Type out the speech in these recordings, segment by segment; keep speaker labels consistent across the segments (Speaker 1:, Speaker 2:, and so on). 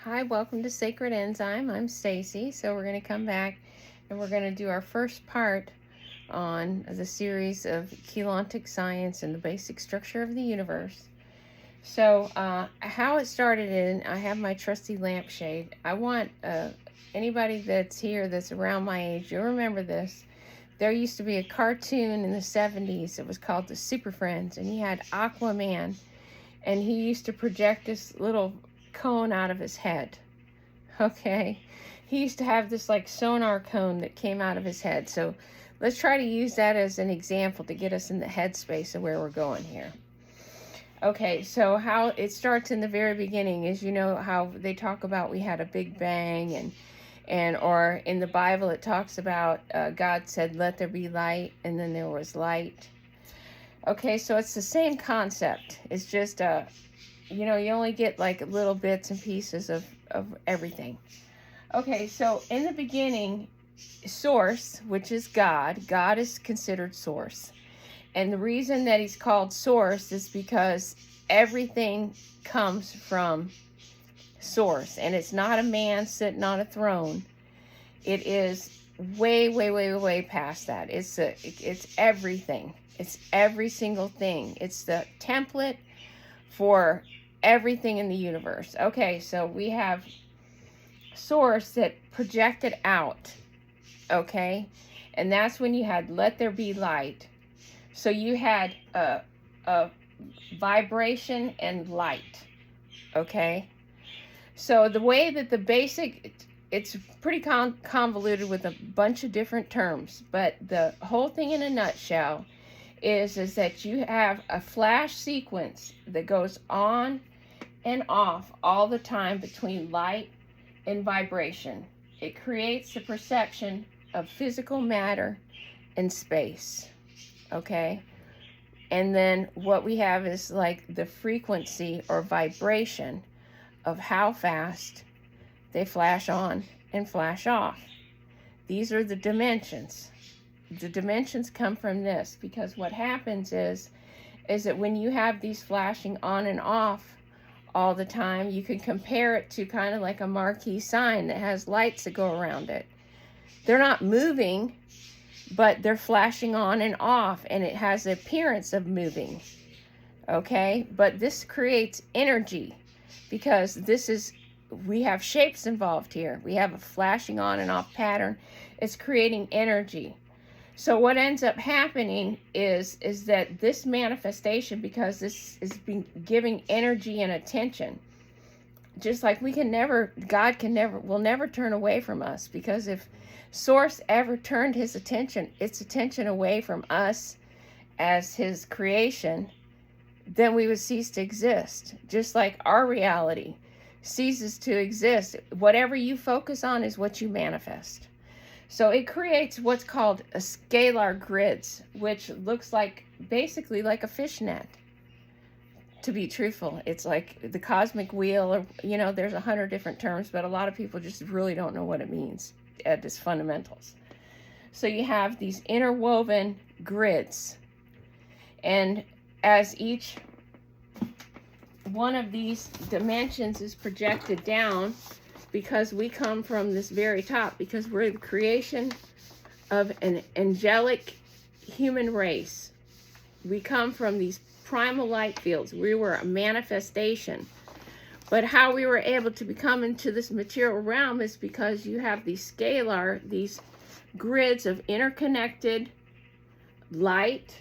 Speaker 1: Hi, welcome to Sacred Enzyme. I'm Stacy. So we're going to come back and we're going to do our first part on the series of Keylontic Science and the basic structure of the universe. So how it started in, I have my trusty lampshade. I want anybody that's here that's around my age, you'll remember this. There used to be a cartoon in the 70s. It was called the Super Friends, and he had Aquaman, and he used to project this little cone out of his head. Okay, he used to have this like sonar cone that came out of his head. So let's try to use that as an example to get us in the headspace of where we're going here. Okay, so how it starts in the very beginning is, you know how they talk about we had a big bang, and or in the Bible it talks about God said let there be light, and then there was light. Okay, so it's the same concept. It's just you only get like little bits and pieces of everything. Okay, so in the beginning, source, which is God is considered source. And the reason that he's called source is because everything comes from source. And it's not a man sitting on a throne. It is way, way, way, way past that. It's everything. It's every single thing. It's the template for everything in the universe. Okay, so we have source that projected out. Okay, and that's when you had let there be light. So you had a vibration and light. Okay, so the way that the basic, it's pretty convoluted with a bunch of different terms, but the whole thing in a nutshell is that you have a flash sequence that goes on and off all the time between light and vibration. It creates the perception of physical matter and space. Okay? And then what we have is like the frequency or vibration of how fast they flash on and flash off. These are the dimensions. The dimensions come from this, because what happens is that when you have these flashing on and off all the time, you can compare it to kind of like a marquee sign that has lights that go around it. They're not moving, but they're flashing on and off, and it has the appearance of moving. Okay, but this creates energy, because we have shapes involved here. We have a flashing on and off pattern. It's creating energy. So what ends up happening is that this manifestation, because this is giving energy and attention, just like God will never turn away from us, because if Source ever turned its attention away from us as his creation, then we would cease to exist. Just like our reality ceases to exist. Whatever you focus on is what you manifest. So it creates what's called a scalar grids, which looks like basically like a fishnet. To be truthful, it's like the cosmic wheel, or there's 100 different terms, but a lot of people just really don't know what it means at its fundamentals. So you have these interwoven grids, and as each one of these dimensions is projected down, because we come from this very top, because we're the creation of an angelic human race. We come from these primal light fields. We were a manifestation. But how we were able to become into this material realm is because you have these grids of interconnected light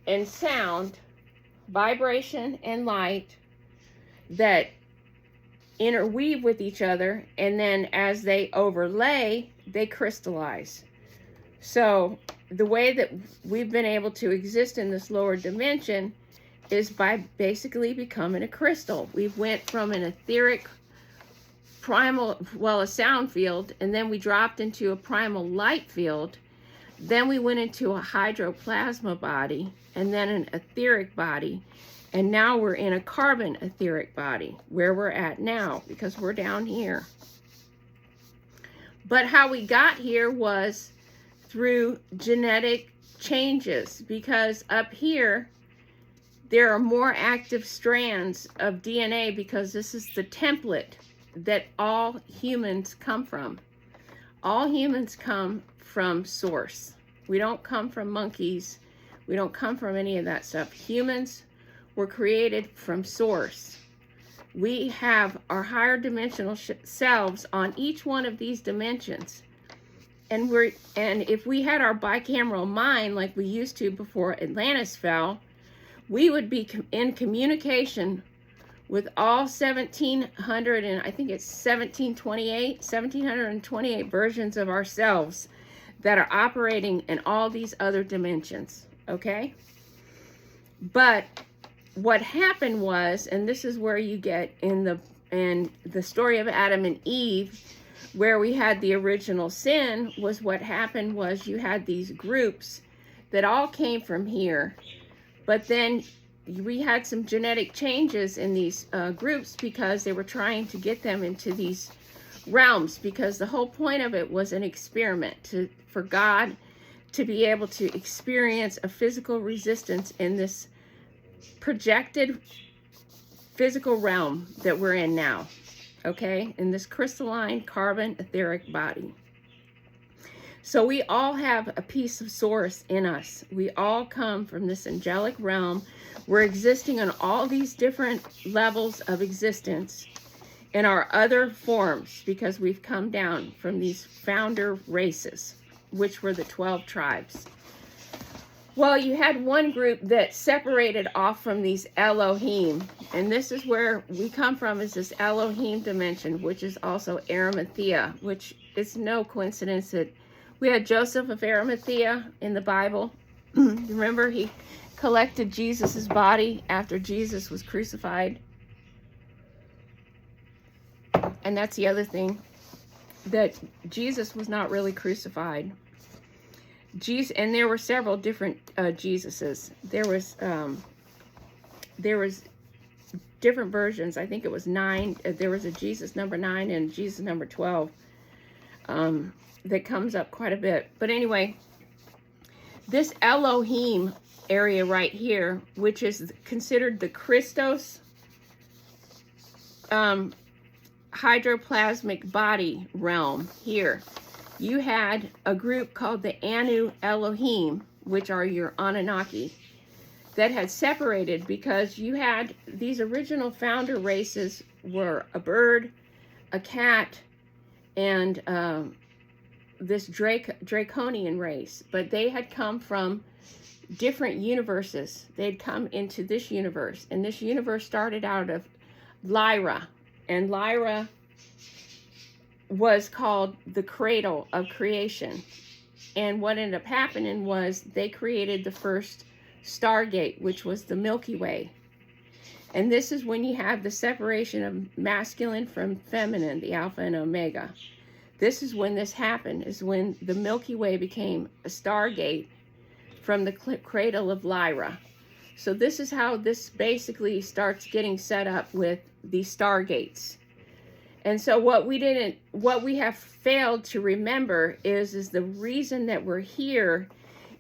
Speaker 1: and sound, vibration and light, that interweave with each other, and then as they overlay, they crystallize. So the way that we've been able to exist in this lower dimension is by basically becoming a crystal. We went from an etheric a sound field, and then we dropped into a primal light field. Then we went into a hydroplasma body, and then an etheric body. And now we're in a carbon etheric body, where we're at now, because we're down here. But how we got here was through genetic changes, because up here, there are more active strands of DNA, because this is the template that all humans come from. All humans come from source. We don't come from monkeys. We don't come from any of that stuff. Humans were created from source. We have our higher dimensional selves on each one of these dimensions. And if we had our bicameral mind like we used to before Atlantis fell, we would be in communication with all 1700, and I think it's 1728 versions of ourselves that are operating in all these other dimensions, okay? But what happened was, and this is where you get in the story of Adam and Eve, where we had the original sin, was what happened was you had these groups that all came from here, but then we had some genetic changes in these groups because they were trying to get them into these realms, because the whole point of it was an experiment for God to be able to experience a physical resistance in this projected physical realm that we're in now, okay, in this crystalline carbon etheric body. So we all have a piece of source in us. We all come from this angelic realm. We're existing on all these different levels of existence in our other forms, because we've come down from these founder races, which were the 12 tribes. Well, you had one group that separated off from these Elohim, and this is where we come from, is this Elohim dimension, which is also Arimathea, which is no coincidence that we had Joseph of Arimathea in the Bible. Remember, he collected Jesus's body after Jesus was crucified. And that's the other thing, that Jesus was not really crucified. Jesus, and there were several different Jesuses. There was different versions. I think it was 9. There was a Jesus number 9 and Jesus number 12 that comes up quite a bit. But anyway, this Elohim area right here, which is considered the Christos hydroplasmic body realm here, you had a group called the Anu Elohim, which are your Anunnaki, that had separated because you had these original founder races were a bird, a cat, and this draconian race, but they had come from different universes. They'd come into this universe, and this universe started out of Lyra, and Lyra was called the cradle of creation. And what ended up happening was they created the first Stargate, which was the Milky Way. And this is when you have the separation of masculine from feminine, the Alpha and Omega. This is when this happened, is when the Milky Way became a Stargate from the cradle of Lyra. So this is how this basically starts getting set up with these Stargates. And so what we have failed to remember is the reason that we're here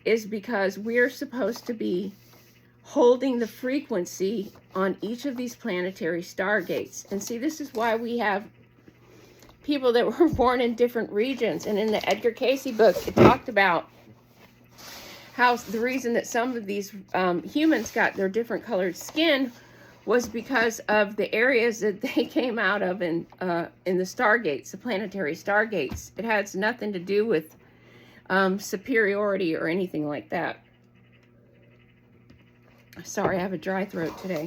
Speaker 1: is because we're supposed to be holding the frequency on each of these planetary Stargates. And see, this is why we have people that were born in different regions. And in the Edgar Cayce book, it talked about how the reason that some of these humans got their different colored skin was because of the areas that they came out of in the Stargates, the planetary Stargates. It has nothing to do with superiority or anything like that. Sorry, I have a dry throat today.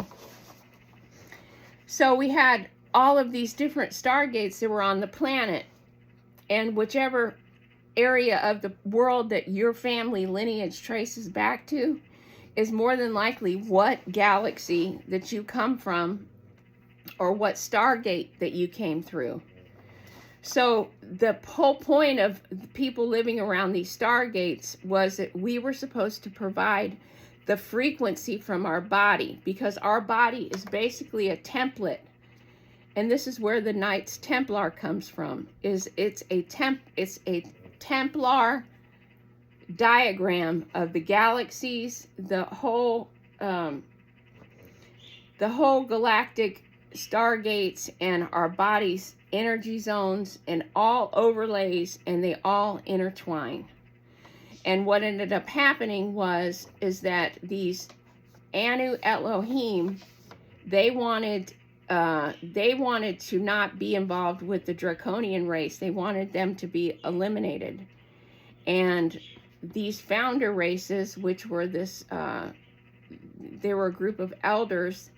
Speaker 1: So we had all of these different Stargates that were on the planet, and whichever area of the world that your family lineage traces back to is more than likely what galaxy that you come from or what Stargate that you came through. So the whole point of people living around these Stargates was that we were supposed to provide the frequency from our body, because our body is basically a template. And this is where the Knights Templar comes from. It's a Templar diagram of the galaxies, the whole galactic stargates and our body's energy zones and all overlays, and they all intertwine. And what ended up happening is that these Anu Elohim, they wanted to not be involved with the draconian race. They wanted them to be eliminated. And these founder races, which were they were a group of elders,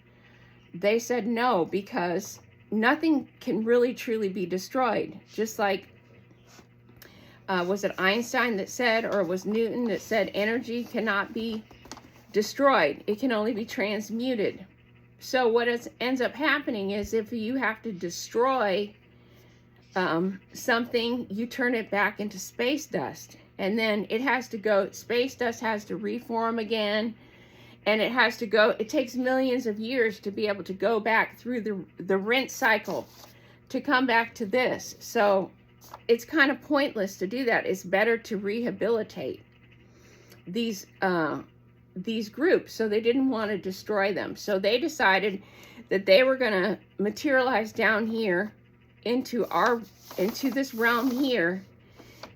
Speaker 1: they said no, because nothing can really truly be destroyed. Just like, was it Einstein that said, or was Newton that said, energy cannot be destroyed. It can only be transmuted. So what ends up happening is, if you have to destroy something, you turn it back into space dust. And then it has to go, space dust has to reform again. And it has to go, it takes millions of years to be able to go back through the rinse cycle to come back to this. So it's kind of pointless to do that. It's better to rehabilitate these groups. So they didn't want to destroy them. So they decided that they were going to materialize down here into this realm here,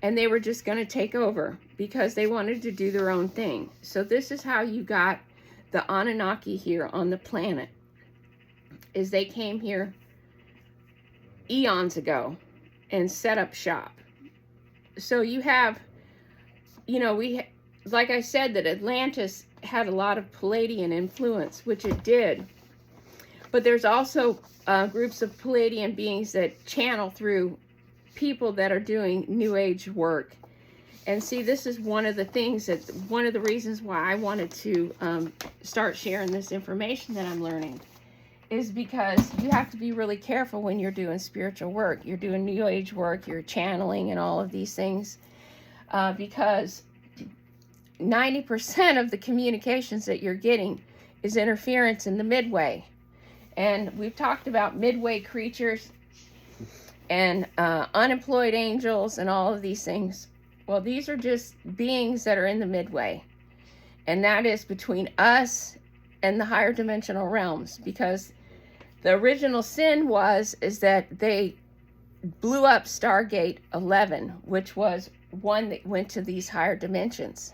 Speaker 1: and they were just going to take over because they wanted to do their own thing. So this is how you got the Anunnaki here on the planet, is they came here eons ago and set up shop. So you have, like I said, that Atlantis had a lot of Palladian influence, which it did. But there's also groups of Palladian beings that channel through people that are doing New Age work. And see, this is one of the reasons why I wanted to start sharing this information that I'm learning, is because you have to be really careful when you're doing spiritual work. You're doing New Age work, you're channeling and all of these things, because 90% of the communications that you're getting is interference in the midway. And we've talked about midway creatures and unemployed angels and all of these things. Well, these are just beings that are in the midway. And that is between us and the higher dimensional realms. Because the original sin is that they blew up Stargate 11, which was one that went to these higher dimensions.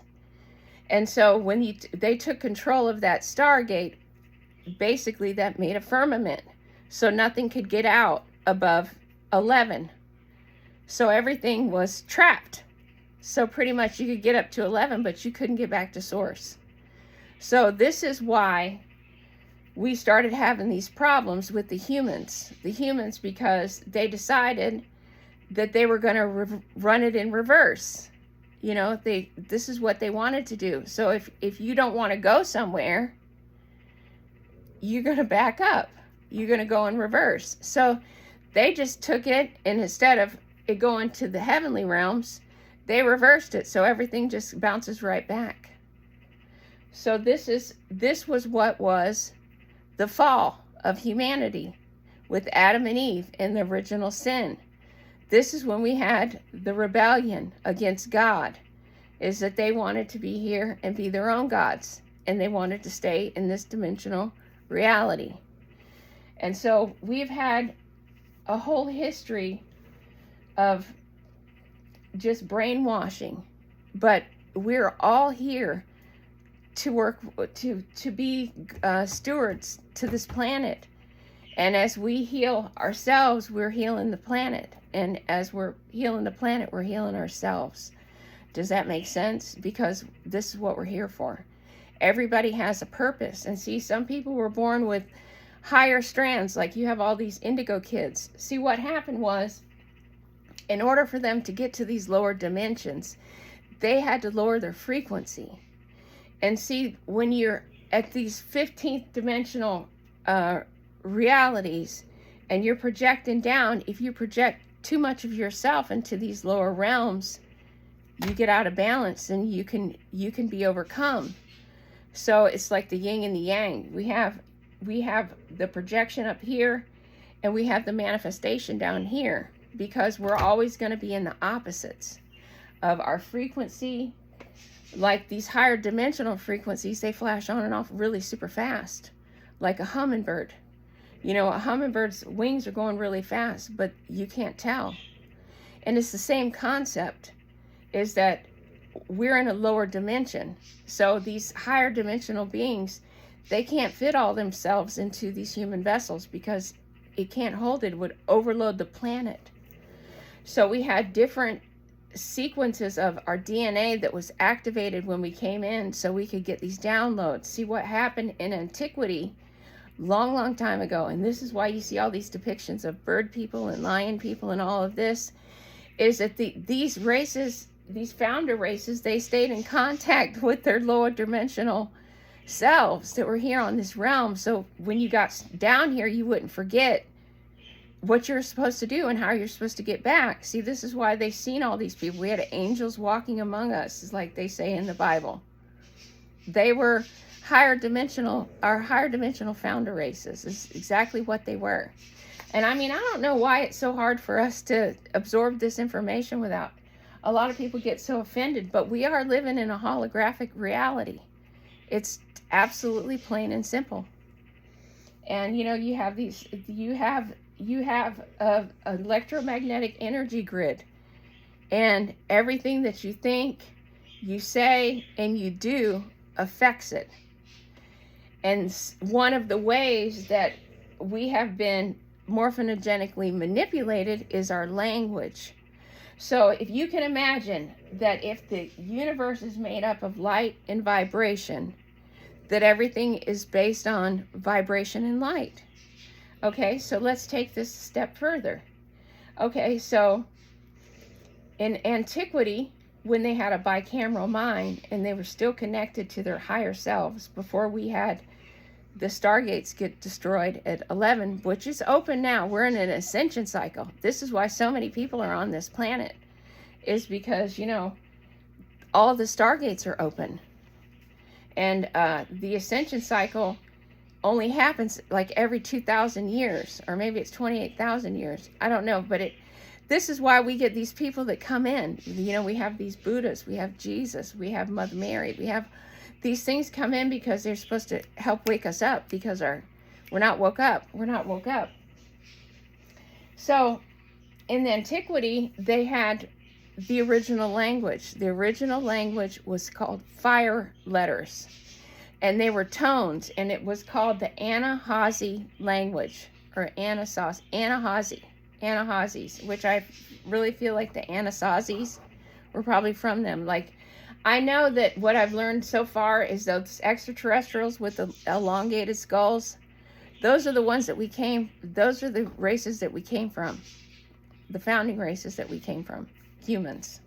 Speaker 1: And so when they took control of that Stargate, basically that made a firmament. So nothing could get out above 11. So everything was trapped. So pretty much you could get up to 11, but you couldn't get back to source. So this is why we started having these problems with the humans. The humans, because they decided that they were going to run it in reverse. This is what they wanted to do. So if you don't want to go somewhere, you're going to back up. You're going to go in reverse. So they just took it, and instead of it going to the heavenly realms, they reversed it. So everything just bounces right back. So this was what was the fall of humanity with Adam and Eve in the original sin. This is when we had the rebellion against God, is that they wanted to be here and be their own gods, and they wanted to stay in this dimensional reality. And so we've had a whole history of just brainwashing, but we're all here to work to be stewards to this planet. And as we heal ourselves, we're healing the planet. And as we're healing the planet, we're healing ourselves. Does that make sense? Because this is what we're here for. Everybody has a purpose. And see, some people were born with higher strands, like you have all these indigo kids. See, what happened was, in order for them to get to these lower dimensions, they had to lower their frequency. And see, when you're at these 15th dimensional realities and you're projecting down, if you project too much of yourself into these lower realms, you get out of balance and you can be overcome. So it's like the yin and the yang. We have the projection up here, and we have the manifestation down here, because we're always going to be in the opposites of our frequency. Like these higher dimensional frequencies, they flash on and off really super fast, like a hummingbird. You know, a hummingbird's wings are going really fast, but you can't tell. And it's the same concept, is that we're in a lower dimension. So these higher dimensional beings, they can't fit all themselves into these human vessels because it can't hold it. It would overload the planet. So we had different sequences of our DNA that was activated when we came in so we could get these downloads. See what happened in antiquity long time ago, and this is why you see all these depictions of bird people and lion people and all of this, is that these races, these founder races, they stayed in contact with their lower dimensional selves that were here on this realm. So when you got down here, you wouldn't forget what you're supposed to do and how you're supposed to get back. See, this is why they've seen all these people. We had angels walking among us, is like they say in the Bible. They were higher dimensional founder races, is exactly what they were. And I mean, I don't know why it's so hard for us to absorb this information without, a lot of people get so offended, but we are living in a holographic reality. It's absolutely plain and simple. And you know, you have a electromagnetic energy grid, and everything that you think, you say, and you do affects it. And one of the ways that we have been morphogenetically manipulated is our language. So if you can imagine that if the universe is made up of light and vibration, that everything is based on vibration and light. Okay, so let's take this a step further. Okay, so in antiquity, when they had a bicameral mind and they were still connected to their higher selves, before we had the stargates get destroyed at 11, which is open now. We're in an ascension cycle. This is why so many people are on this planet, is because, you know, all the stargates are open. And the ascension cycle only happens like every 2,000 years, or maybe it's 28,000 years. I don't know, but this is why we get these people that come in. You know, we have these Buddhas, we have Jesus, we have Mother Mary, we have these things come in because they're supposed to help wake us up, because we're not woke up. We're not woke up. So in the antiquity, they had the original language. The original language was called fire letters, and they were tones, and it was called the Anahazi language, or Anahazis, which I really feel like the Anasazis were probably from them. Like, I know that what I've learned so far is those extraterrestrials with the elongated skulls, those are the ones that those are the races that we came from, the founding races that we came from, humans.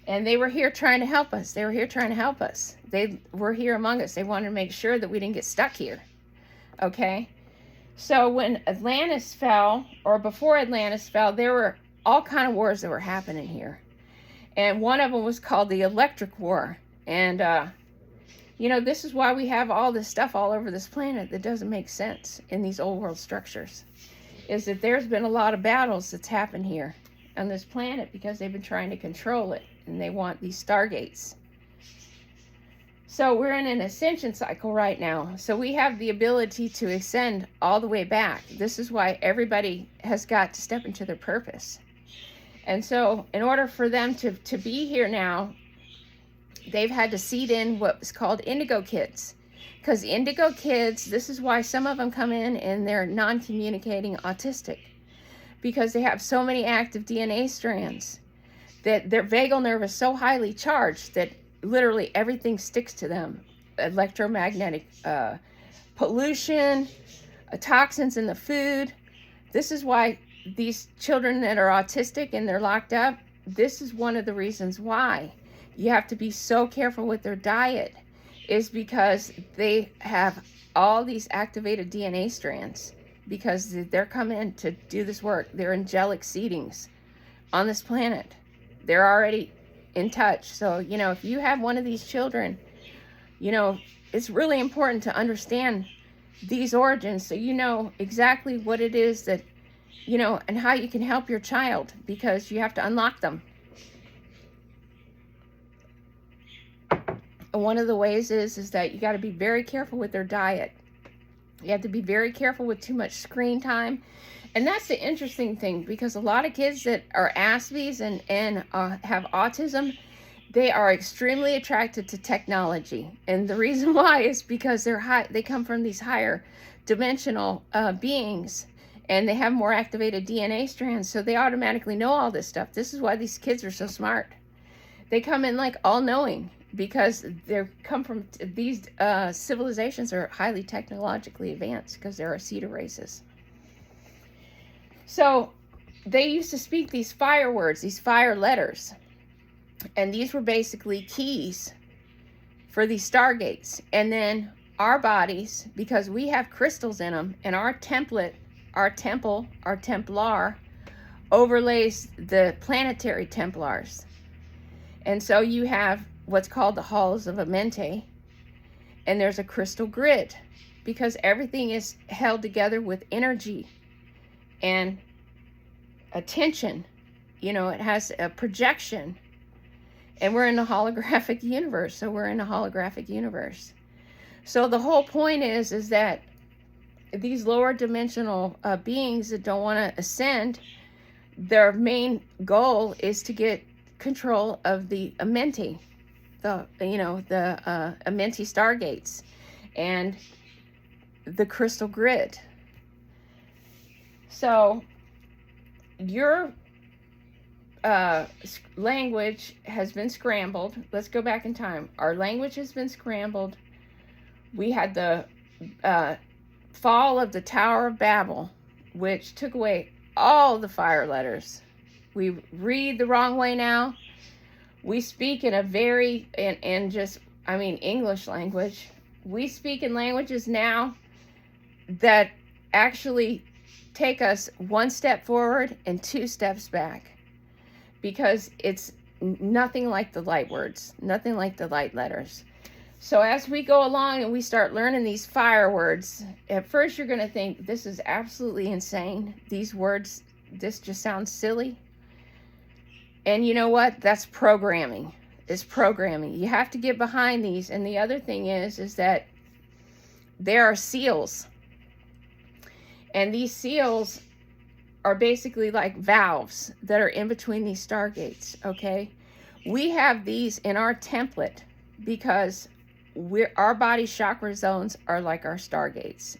Speaker 1: And they were here trying to help us. They were here trying to help us. They were here among us. They wanted to make sure that we didn't get stuck here. Okay? So when Atlantis fell, or before Atlantis fell, there were all kind of wars that were happening here. And one of them was called the Electric War. And, you know, this is why we have all this stuff all over this planet that doesn't make sense in these old world structures. Is that there's been a lot of battles that's happened here on this planet because they've been trying to control it. And they want these stargates. So we're in an ascension cycle right now. So we have the ability to ascend all the way back. This is why everybody has got to step into their purpose. And so in order for them to be here now, they've had to seed in what's called indigo kids. Because indigo kids, this is why some of them come in and they're non-communicating autistic. Because they have so many active DNA strands that their vagal nerve is so highly charged that literally everything sticks to them. Electromagnetic pollution, toxins in the food. This is why these children that are autistic and they're locked up, this is one of the reasons why you have to be so careful with their diet, is because they have all these activated DNA strands, because they're coming to do this work. They're angelic seedings on this planet. They're already in touch. So, you know, if you have one of these children, you know, it's really important to understand these origins so you know exactly what it is that, you know, and how you can help your child, because you have to unlock them. And one of the ways is that you got to be very careful with their diet. You have to be very careful with too much screen time. And that's the interesting thing, because a lot of kids that are Aspies and have autism, they are extremely attracted to technology. And the reason why is because they come from these higher dimensional beings, and they have more activated DNA strands, so they automatically know all this stuff. This is why these kids are so smart. They come in like all-knowing, because they come from these civilizations are highly technologically advanced, because they're Aseta races. So they used to speak these fire words, these fire letters, and these were basically keys for these stargates. And then our bodies, because we have crystals in them, and our template, our temple, our Templar overlays the planetary Templars. And so you have what's called the halls of Amente, and there's a crystal grid, because everything is held together with energy and attention. You know, it has a projection, and we're in a holographic universe. So we're in a holographic universe. So the whole point is that these lower dimensional beings that don't want to ascend, their main goal is to get control of the Amenti, the Amenti stargates and the crystal grid. So your language has been scrambled. Let's go back in time. Our language has been scrambled. We had the fall of the Tower of Babel, which took away all the fire letters. We read the wrong way now. We speak in a very, English language. We speak in languages now that actually take us one step forward and two steps back, because it's nothing like the light words, nothing like the light letters. So as we go along and we start learning these fire words, at first you're going to think, this is absolutely insane. These words, this just sounds silly. And you know what? That's programming. It's programming. You have to get behind these. And the other thing is that there are seals. And these seals are basically like valves that are in between these stargates, okay? We have these in our template because our body chakra zones are like our stargates.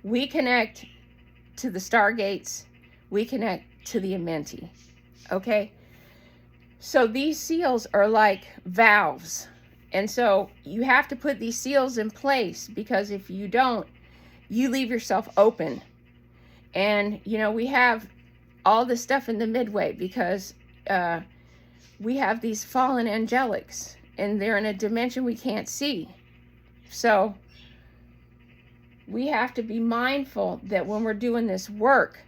Speaker 1: We connect to the stargates. We connect to the Amenti, okay? So these seals are like valves. And so you have to put these seals in place, because if you don't, you leave yourself open. And, we have all this stuff in the midway, because we have these fallen angelics, and they're in a dimension we can't see. So we have to be mindful that when we're doing this work,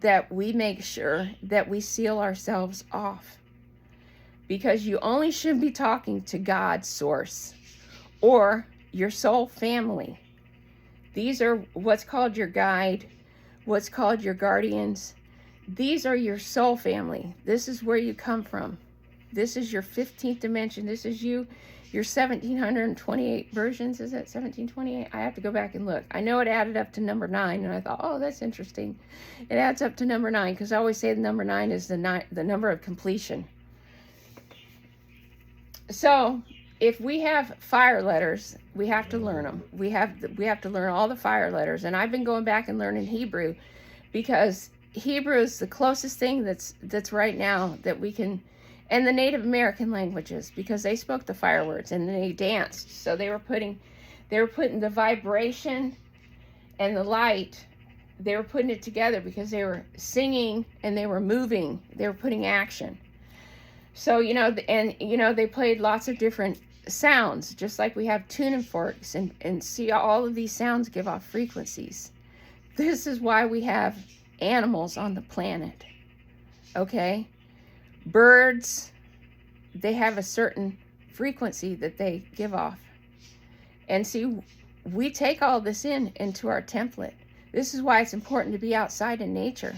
Speaker 1: that we make sure that we seal ourselves off. Because you only should be talking to God's source or your soul family. These are what's called your guide, what's called your guardians. These are your soul family. This is where you come from. This is your 15th dimension. This is you, your 1728 versions. Is it 1728? I have to go back and look. I know it added up to number 9, and I thought, oh, that's interesting. It adds up to number 9, because I always say the number 9 is the number of completion. So if we have fire letters, we have to learn them. We have to learn all the fire letters. And I've been going back and learning Hebrew, because Hebrew is the closest thing that's right now that we can, and the Native American languages, because they spoke the fire words and they danced. So they were putting the vibration and the light, they were putting it together, because they were singing and they were moving. They were putting action. So, they played lots of different sounds, just like we have tuning forks, and see, all of these sounds give off frequencies. This is why we have animals on the planet, okay? Birds, they have a certain frequency that they give off. And see, we take all this into our template. This is why it's important to be outside in nature.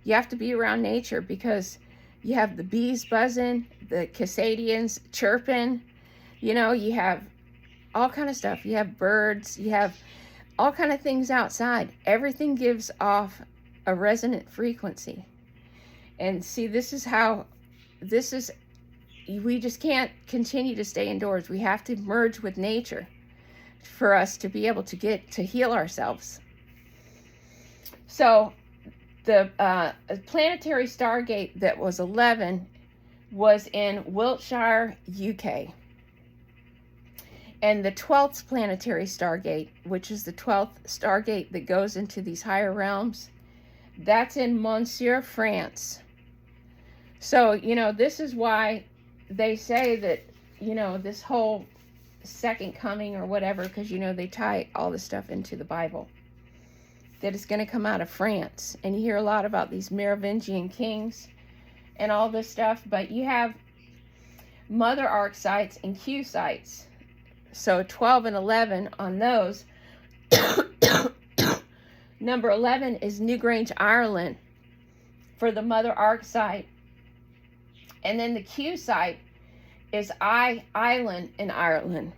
Speaker 1: You have to be around nature, because you have the bees buzzing, the Cassadians chirping, you have all kind of stuff. You have birds, you have all kind of things outside. Everything gives off a resonant frequency. And see, we just can't continue to stay indoors. We have to merge with nature for us to be able to get to heal ourselves. So the planetary stargate that was 11 was in Wiltshire, UK. And the 12th planetary stargate, which is the 12th stargate that goes into these higher realms, that's in Monsieur, France. So, you know, this is why they say that, you know, this whole second coming or whatever, because, you know, they tie all this stuff into the Bible, that it's going to come out of France. And you hear a lot about these Merovingian kings and all this stuff, but you have mother arc sites and Q sites. So 12 and 11 on those. Number 11 is Newgrange, Ireland, for the mother arc site. And then the Q site is Island in Ireland.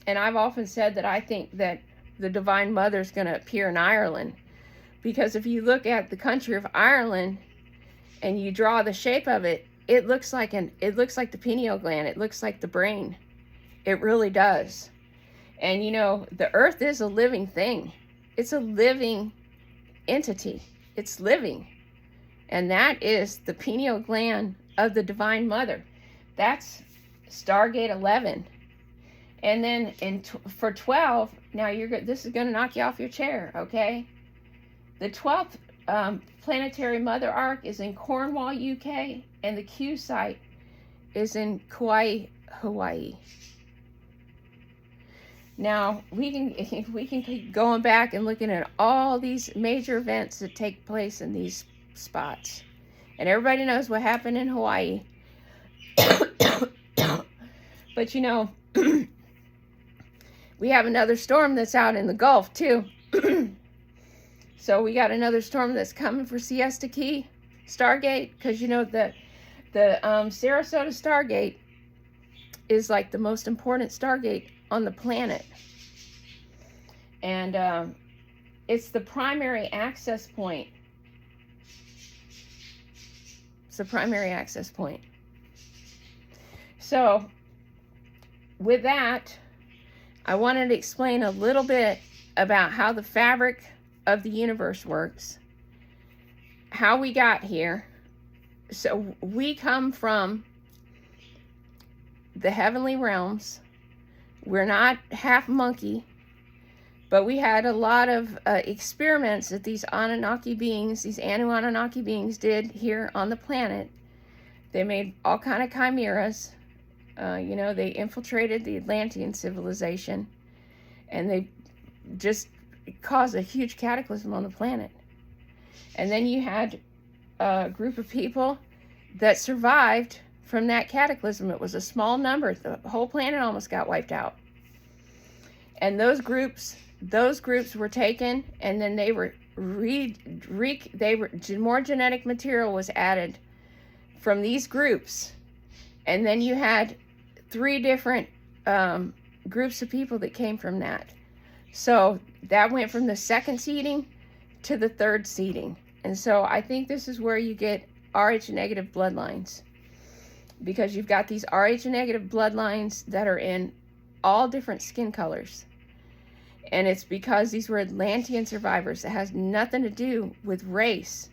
Speaker 1: And I've often said that I think that the Divine Mother is going to appear in Ireland, because if you look at the country of Ireland and you draw the shape of it, it looks like the pineal gland. It looks like the brain. It really does. And you know, the earth is a living thing. It's a living entity. It's living. And that is the pineal gland of the Divine Mother. That's Stargate 11. And then for 12, now this is going to knock you off your chair, okay? The 12th planetary mother arc is in Cornwall, UK, and the Q site is in Kauai, Hawaii. Now, we can keep going back and looking at all these major events that take place in these spots. And everybody knows what happened in Hawaii. But you know, we have another storm that's out in the Gulf too. So we got another storm that's coming for Siesta Key Stargate, because you know the Sarasota Stargate is like the most important Stargate on the planet. And it's the primary access point. It's the primary access point. So with that, I wanted to explain a little bit about how the fabric of the universe works, how we got here. So we come from the heavenly realms. We're not half monkey, but we had a lot of experiments that these Anunnaki beings, these Anunnaki beings did here on the planet. They made all kind of chimeras. You know, they infiltrated the Atlantean civilization, and they just caused a huge cataclysm on the planet. And then you had a group of people that survived from that cataclysm. It was a small number. The whole planet almost got wiped out. And those groups were taken, and then they were more genetic material was added from these groups. And then you had 3 different groups of people that came from that. So that went from the 2nd seeding to the 3rd seeding. And so I think this is where you get RH negative bloodlines, because you've got these RH negative bloodlines that are in all different skin colors. And it's because these were Atlantean survivors. It has nothing to do with race.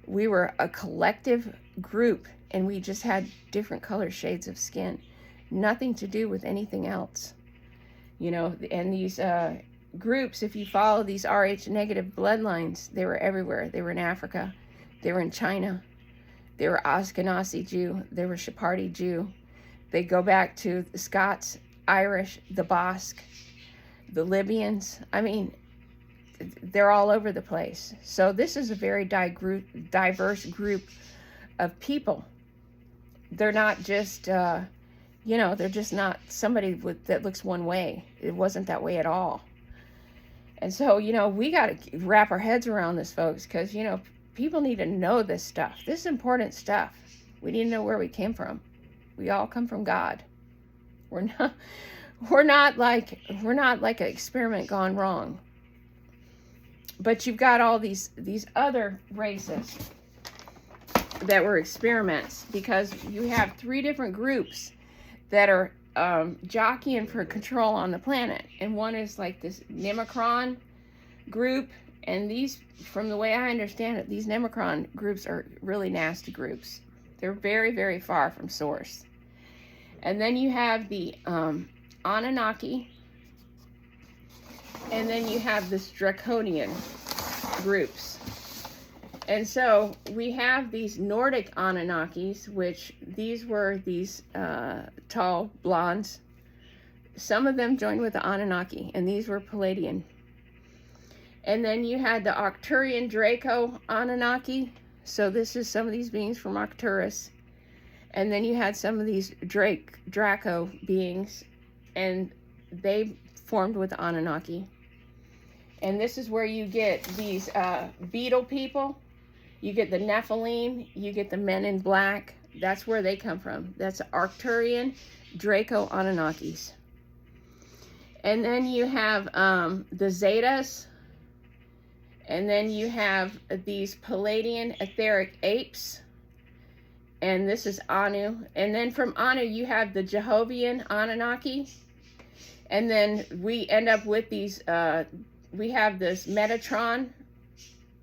Speaker 1: We were a collective group, and we just had different color shades of skin. Nothing to do with anything else. You know, and these groups, if you follow these RH negative bloodlines, they were everywhere. They were in Africa. They were in China. They were Ashkenazi Jew. They were Sephardi Jew. They go back to the Scots, Irish, the Basque, the Libyans. I mean, they're all over the place. So this is a very diverse group of people. They're not just, you know, they're just not somebody that looks one way. It wasn't that way at all. And so, you know, we got to wrap our heads around this, folks, because, you know, people need to know this stuff. This is important stuff. We need to know where we came from. We all come from God. we're not like an experiment gone wrong. But you've got all these other races that were experiments, because you have 3 different groups that are jockeying for control on the planet. And one is like this Nemicron group, and these, from the way I understand it, these Nemicron groups are really nasty groups. They're very, very far from source. And then you have the Anunnaki, and then you have this Draconian groups. And so we have these Nordic Anunnakis, which these were these tall blondes. Some of them joined with the Anunnaki, and these were Palladian. And then you had the Arcturian Draco Anunnaki. So this is some of these beings from Arcturus. And then you had some of these Draco beings, and they formed with the Anunnaki. And this is where you get these beetle people. You get the Nephilim, you get the Men in Black. That's where they come from. That's Arcturian Draco Anunnakis. And then you have the Zetas. And then you have these Palladian etheric apes. And this is Anu. And then from Anu, you have the Jehovian Anunnaki. And then we end up with these, we have this Metatron,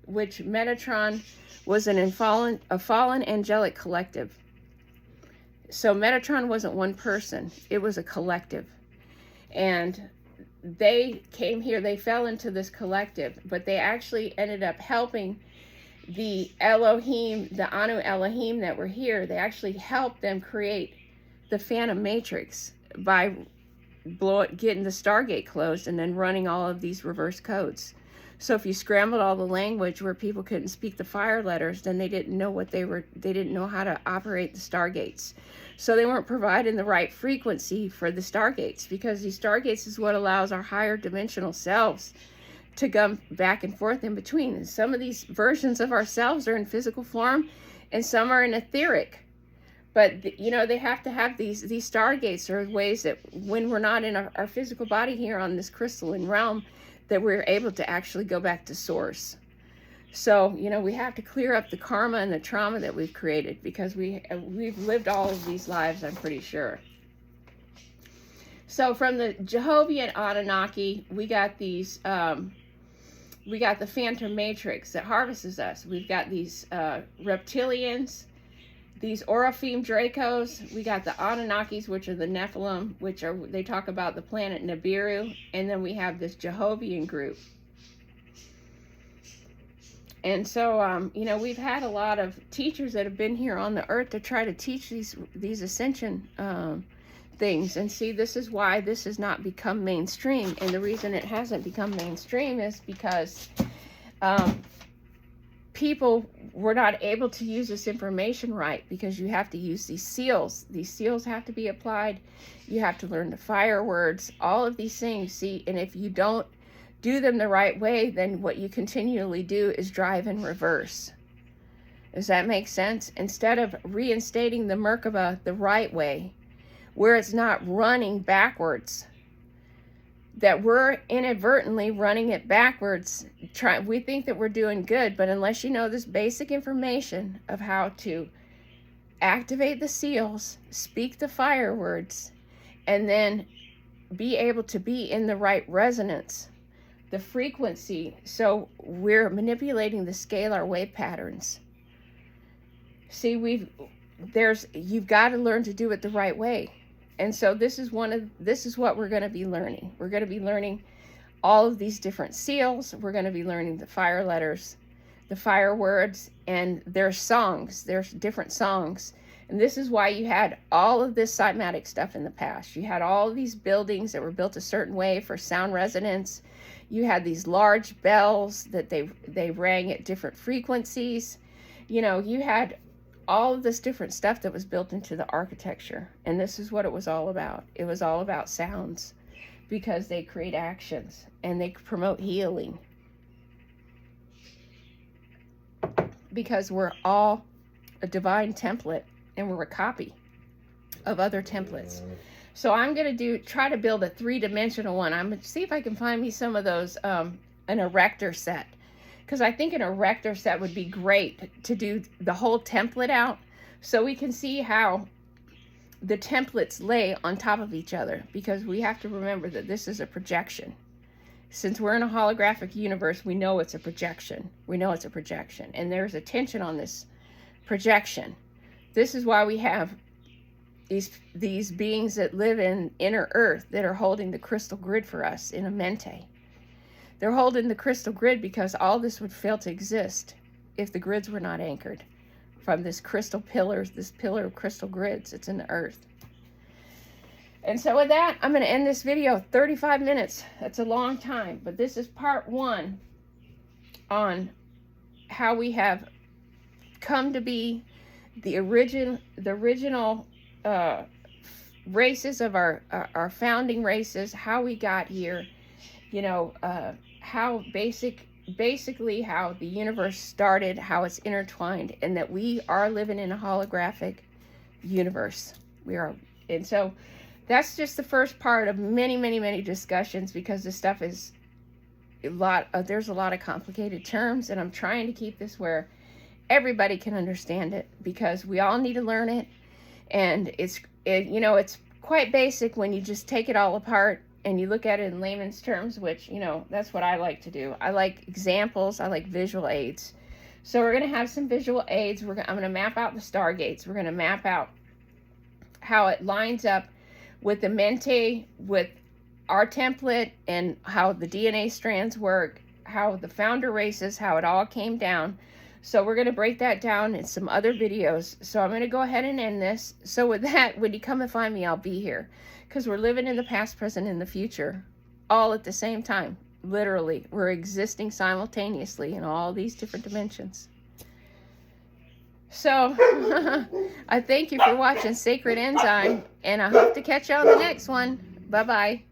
Speaker 1: which Metatron was a fallen angelic collective. So Metatron wasn't one person, it was a collective. And they came here, they fell into this collective, but they actually ended up helping the Elohim, the Anu Elohim that were here. They actually helped them create the Phantom Matrix by getting the Stargate closed and then running all of these reverse codes. So if you scrambled all the language where people couldn't speak the fire letters, then they didn't know what they didn't know how to operate the Stargates. So they weren't providing the right frequency for the Stargates, because these Stargates is what allows our higher dimensional selves to come back and forth in between. And some of these versions of ourselves are in physical form, and some are in etheric. But, you know, they have to have these Stargates, or ways that when we're not in our physical body here on this crystalline realm, that we're able to actually go back to source. So, you know, we have to clear up the karma and the trauma that we've created, because we've lived all of these lives, I'm pretty sure. So from the Jehovian Anunnaki, we got these, we got the Phantom Matrix that harvests us. We've got these reptilians, these Orophim Dracos. We got the Anunnakis, which are the Nephilim, which are, they talk about the planet Nibiru. And then we have this Jehovian group. And so, you know, we've had a lot of teachers that have been here on the earth to try to teach these ascension things. And see, this is why this has not become mainstream. And the reason it hasn't become mainstream is because people were not able to use this information right, because you have to use these seals. These seals have to be applied. You have to learn the fire words, all of these things. See, and if you don't do them the right way, then what you continually do is drive in reverse. Does that make sense? Instead of reinstating the Merkaba the right way, where it's not running backwards, that we're inadvertently running it backwards. We think that we're doing good, but unless you know this basic information of how to activate the seals, speak the fire words, and then be able to be in the right resonance, the frequency, so we're manipulating the scalar wave patterns. See, you've got to learn to do it the right way. And so this is what we're going to be learning. We're going to be learning all of these different seals. We're going to be learning the fire letters, the fire words, and there's songs. There's different songs. And this is why you had all of this cymatic stuff in the past. You had all of these buildings that were built a certain way for sound resonance. You had these large bells that they rang at different frequencies. You know, you had all of this different stuff that was built into the architecture. And this is what it was all about. It was all about sounds, because they create actions and they promote healing. Because we're all a divine template, and we're a copy of other templates. So I'm going to try to build a 3-dimensional one. I'm going to see if I can find me some of those, an erector set. Because I think an erector set would be great to do the whole template out, so we can see how the templates lay on top of each other. Because we have to remember that this is a projection. Since we're in a holographic universe, we know it's a projection. We know it's a projection. And there's a tension on this projection. This is why we have these beings that live in inner earth that are holding the crystal grid for us in a mente. They're holding the crystal grid because all this would fail to exist if the grids were not anchored from this crystal pillars, this pillar of crystal grids. It's in the earth. And so with that, I'm going to end this video. 35 minutes. That's a long time. But this is part 1 on how we have come to be the original races of our founding races, how we got here, you know, how basically how the universe started, how it's intertwined, and that we are living in a holographic universe. We are, and so that's just the first part of many, many, many discussions, because this stuff is there's a lot of complicated terms, and I'm trying to keep this where everybody can understand it, because we all need to learn it. And it's quite basic when you just take it all apart and you look at it in layman's terms, which, you know, that's what I like to do. I like examples. I like visual aids. So we're going to have some visual aids. I'm going to map out the stargates. We're going to map out how it lines up with the mente, with our template, and how the DNA strands work, how the founder races, how it all came down. So we're going to break that down in some other videos. So I'm going to go ahead and end this. So with that, when you come and find me, I'll be here. Because we're living in the past, present, and the future, all at the same time. Literally, we're existing simultaneously in all these different dimensions. So I thank you for watching Sacred Enzyme, and I hope to catch you on the next one. Bye-bye.